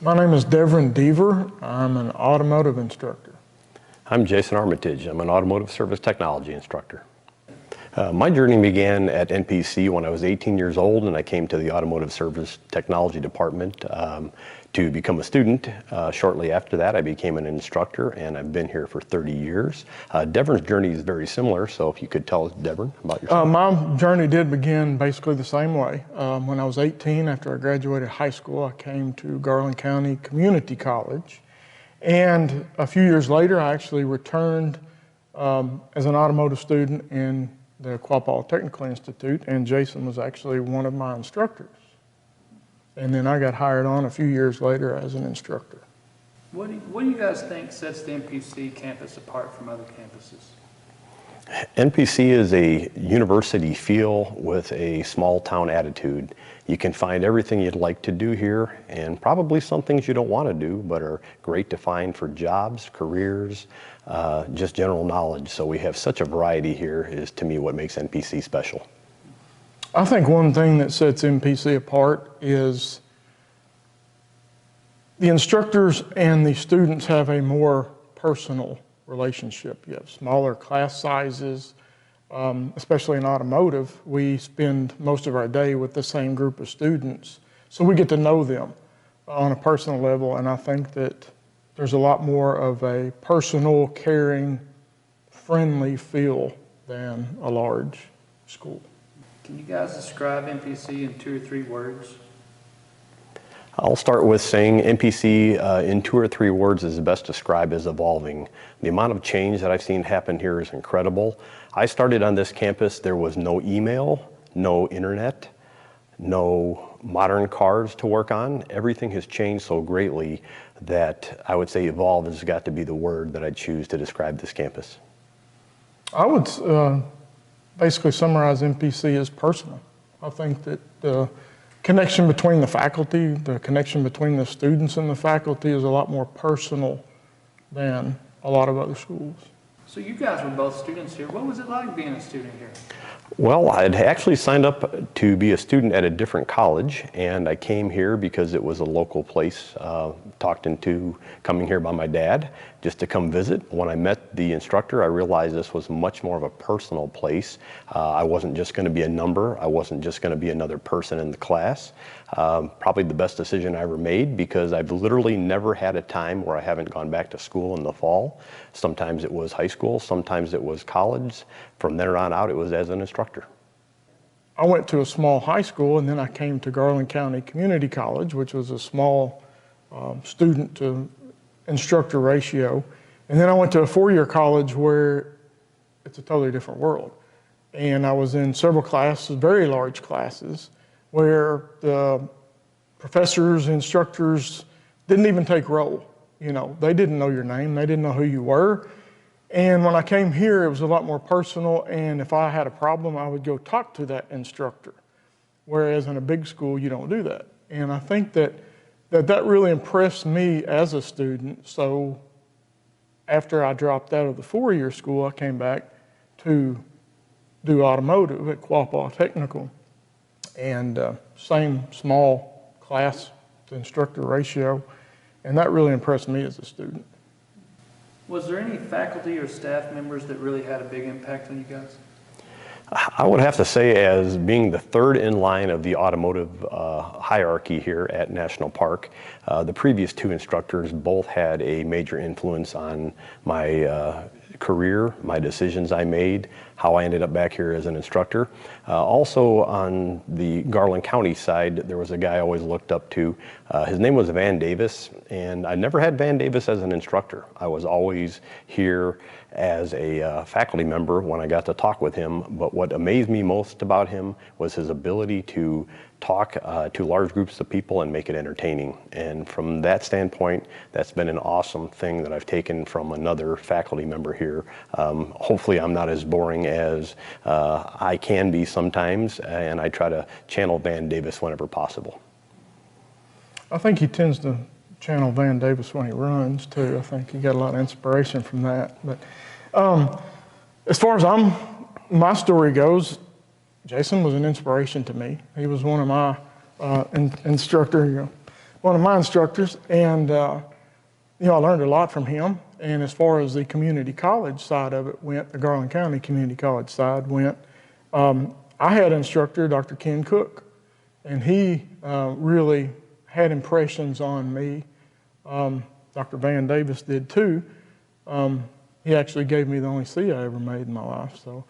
My name is Devron. I'm an automotive instructor. I'm Jason Armitage. I'm an automotive service technology instructor. My journey began at NPC when I was 18 years old, and I came to the automotive service technology department to become a student. Shortly after that, I became an instructor, and I've been here for 30 years. Devron's journey is very similar, so if you could tell us, Devron, about yourself. My journey did begin basically the same way. When I was 18, after I graduated high school, I came to Garland County Community College. And a few years later, I actually returned as an automotive student in the Quapaw Technical Institute, and Jason was actually one of my instructors. And then I got hired on a few years later as an instructor. What do you guys think sets the NPC campus apart from other campuses? NPC is a university feel with a small town attitude. You can find everything you'd like to do here, and probably some things you don't want to do, but are great to find for jobs, careers, just general knowledge. So we have such a variety here is, to me, what makes NPC special. I think one thing that sets NPC apart is the instructors and the students have a more personal relationship. You have smaller class sizes, especially in automotive. We spend most of our day with the same group of students, so we get to know them on a personal level, and I think that there's a lot more of a personal, caring, friendly feel than a large school. Can you guys describe NPC in 2 or 3 words? I'll start with saying NPC in 2 or 3 words is best described as evolving. The amount of change that I've seen happen here is incredible. I started on this campus, there was no email, no internet, no modern cars to work on. Everything has changed so greatly that I would say evolve has got to be the word that I choose to describe this campus. I would basically summarize NPC as personal. I think that the connection between the faculty, the connection between the students and the faculty is a lot more personal than a lot of other schools. So you guys were both students here. What was it like being a student here? Well, I'd actually signed up to be a student at a different college, and I came here because it was a local place, talked into coming here by my dad just to come visit. When I met the instructor, I realized this was much more of a personal place. I wasn't just going to be a number. I wasn't just going to be another person in the class. Probably the best decision I ever made, because I've literally never had a time where I haven't gone back to school in the fall. Sometimes it was high school, sometimes it was college. From there on out, it was as an instructor. I went to a small high school, and then I came to Garland County Community College, which was a small student to instructor ratio. And then I went to a 4-year college where it's a totally different world. And I was in several classes, very large classes, where the professors, instructors didn't even take roll. You know, they didn't know your name, they didn't know who you were. And when I came here, it was a lot more personal, and if I had a problem, I would go talk to that instructor. Whereas in a big school, you don't do that. And I think that really impressed me as a student. So after I dropped out of the 4-year school, I came back to do automotive at Quapaw Technical. And same small class to instructor ratio, and that really impressed me as a student. Was there any faculty or staff members that really had a big impact on you guys? I would have to say, as being the third in line of the automotive hierarchy here at National Park, the previous 2 instructors both had a major influence on my career, my decisions I made, how I ended up back here as an instructor. Also on the Garland County side, there was a guy I always looked up to. His name was Van Davis, and I never had Van Davis as an instructor. I was always here as a faculty member when I got to talk with him, but what amazed me most about him was his ability to talk to large groups of people and make it entertaining. And from that standpoint, that's been an awesome thing that I've taken from another faculty member here. Hopefully I'm not as boring as I can be sometimes, and I try to channel Van Davis whenever possible. I think he tends to channel Van Davis when he runs too. I think he got a lot of inspiration from that. But as far as my story goes, Jason was an inspiration to me. He was one of my instructor. one of my instructors, and you know, I learned a lot from him. And as far as the community college side of it went, the Garland County Community College side went, I had an instructor, Dr. Ken Cook, and he really had impressions on me. Dr. Van Davis did too. He actually gave me the only C I ever made in my life, so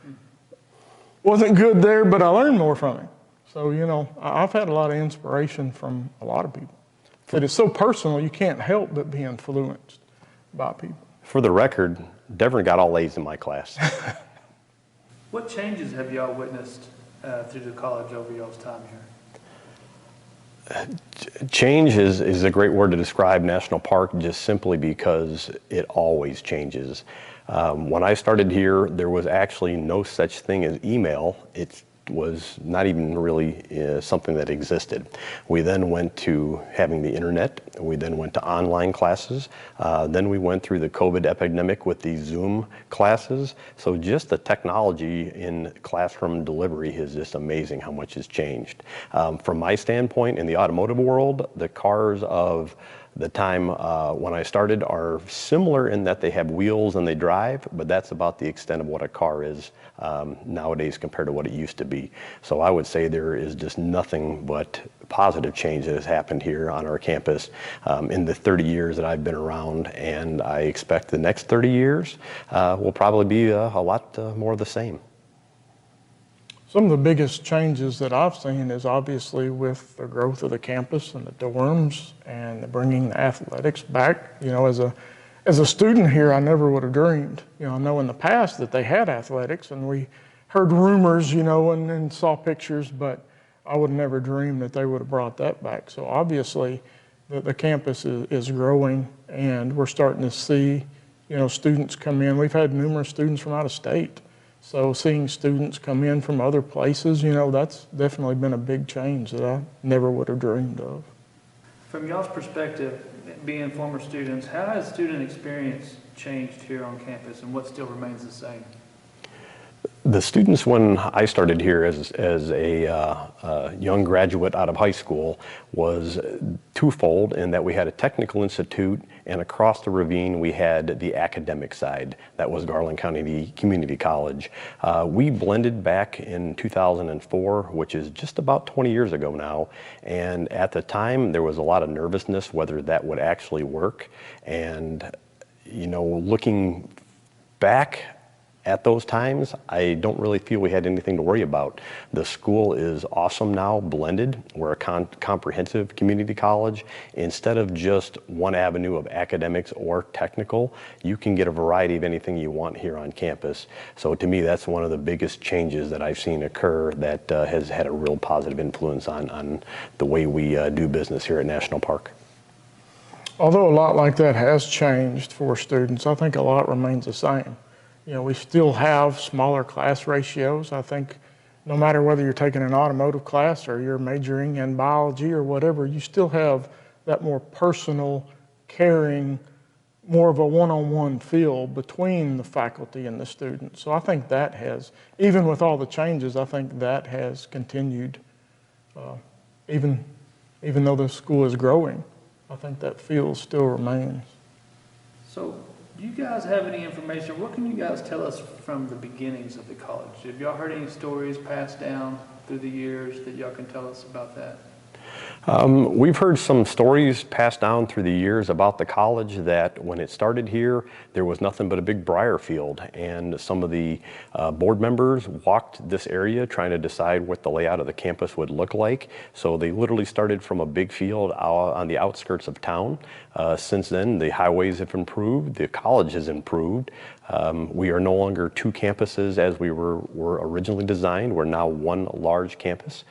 wasn't good there, but I learned more from him. So, you know, I've had a lot of inspiration from a lot of people. But it's so personal, you can't help but be influenced by people. For the record, Devron got all A's in my class. What changes have y'all witnessed through the college over y'all's time here? Change is a great word to describe National Park, just simply because it always changes. When I started here, there was actually no such thing as email. It was not even really something that existed. We then went to having the internet. We then went to online classes. Then we went through the COVID epidemic with the Zoom classes. So just the technology in classroom delivery is just amazing how much has changed. From my standpoint, in the automotive world, the cars of the time when I started are similar in that they have wheels and they drive, but that's about the extent of what a car is nowadays compared to what it used to be. So I would say there is just nothing but positive change that has happened here on our campus in the 30 years that I've been around, and I expect the next 30 years will probably be a lot more of the same. Some of the biggest changes that I've seen is obviously with the growth of the campus and the dorms and bringing the athletics back. You know, as a student here, I never would have dreamed. You know, I know in the past that they had athletics, and we heard rumors, you know, and saw pictures, but I would have never dreamed that they would have brought that back. So obviously, the campus is growing, and we're starting to see, you know, students come in. We've had numerous students from out of state. So seeing students come in from other places, you know, that's definitely been a big change that I never would have dreamed of. From y'all's perspective, being former students, how has student experience changed here on campus, and what still remains the same? The students, when I started here as a young graduate out of high school, was twofold in that we had a technical institute, and across the ravine we had the academic side. That was Garland County Community College. We blended back in 2004, which is just about 20 years ago now, and at the time there was a lot of nervousness whether that would actually work. And, you know, looking back at those times, I don't really feel we had anything to worry about. The school is awesome now, blended. We're a comprehensive community college. Instead of just one avenue of academics or technical, you can get a variety of anything you want here on campus. So to me, that's one of the biggest changes that I've seen occur that has had a real positive influence on the way we do business here at National Park. Although a lot like that has changed for students, I think a lot remains the same. You know, we still have smaller class ratios. I think no matter whether you're taking an automotive class or you're majoring in biology or whatever, you still have that more personal, caring, more of a one-on-one feel between the faculty and the students. So I think that has, even with all the changes, I think that has continued, even though the school is growing. I think that feel still remains. So, do you guys have any information? What can you guys tell us from the beginnings of the college? Have y'all heard any stories passed down through the years that y'all can tell us about that? We've heard some stories passed down through the years about the college that when it started here, there was nothing but a big briar field, and some of the board members walked this area trying to decide what the layout of the campus would look like. So they literally started from a big field on the outskirts of town. Since then, the highways have improved, the college has improved. We are no longer two campuses as we were originally designed. We're now one large campus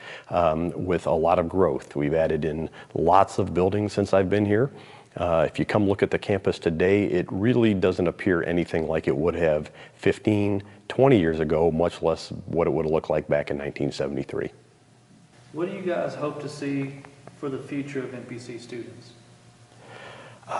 with a lot of growth. We've added in lots of buildings since I've been here. If you come look at the campus today, it really doesn't appear anything like it would have 15, 20 years ago, much less what it would have looked like back in 1973. What do you guys hope to see for the future of NPC students?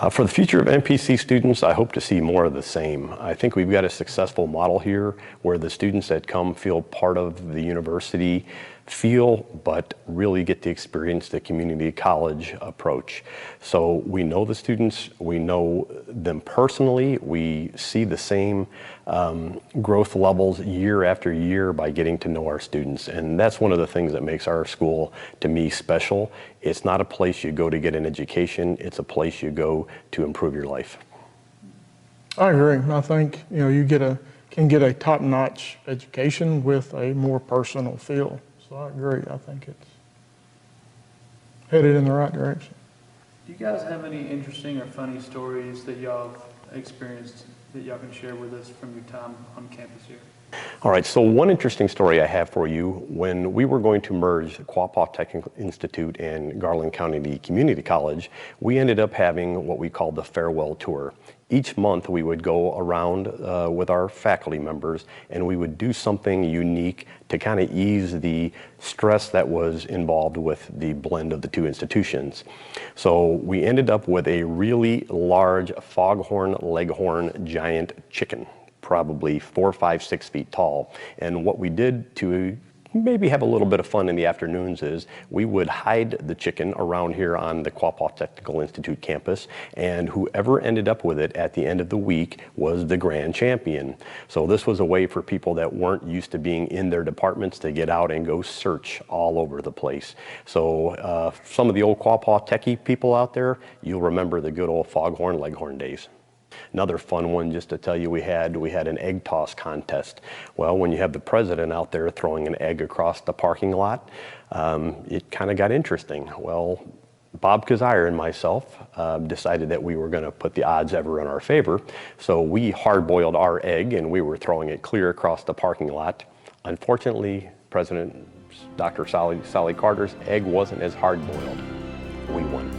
For the future of NPC students, I hope to see more of the same. I think we've got a successful model here where the students that come feel part of the university feel, but really get to experience the community college approach. So we know the students, we know them personally, we see the same growth levels year after year by getting to know our students. And that's one of the things that makes our school, to me, special. It's not a place you go to get an education, it's a place you go to improve your life. I agree. I think, you can get a top-notch education with a more personal feel. So I agree. I think it's headed in the right direction. Do you guys have any interesting or funny stories that y'all have experienced that y'all can share with us from your time on campus here? All right, so one interesting story I have for you, when we were going to merge Quapaw Technical Institute and Garland County Community College, we ended up having what we called the farewell tour. Each month we would go around with our faculty members and we would do something unique to kind of ease the stress that was involved with the blend of the two institutions. So we ended up with a really large foghorn leghorn giant chicken, probably 4, 5, 6 feet tall. And what we did to maybe have a little bit of fun in the afternoons is we would hide the chicken around here on the Quapaw Technical Institute campus, and whoever ended up with it at the end of the week was the grand champion. So this was a way for people that weren't used to being in their departments to get out and go search all over the place. So some of the old Quapaw Techie people out there, you'll remember the good old foghorn leghorn days. Another fun one, just to tell you, we had an egg toss contest. Well, when you have the president out there throwing an egg across the parking lot, it kind of got interesting. Well, Bob Kazire and myself decided that we were going to put the odds ever in our favor. So we hard-boiled our egg and we were throwing it clear across the parking lot. Unfortunately, President Dr. Sally Carter's egg wasn't as hard-boiled. We won.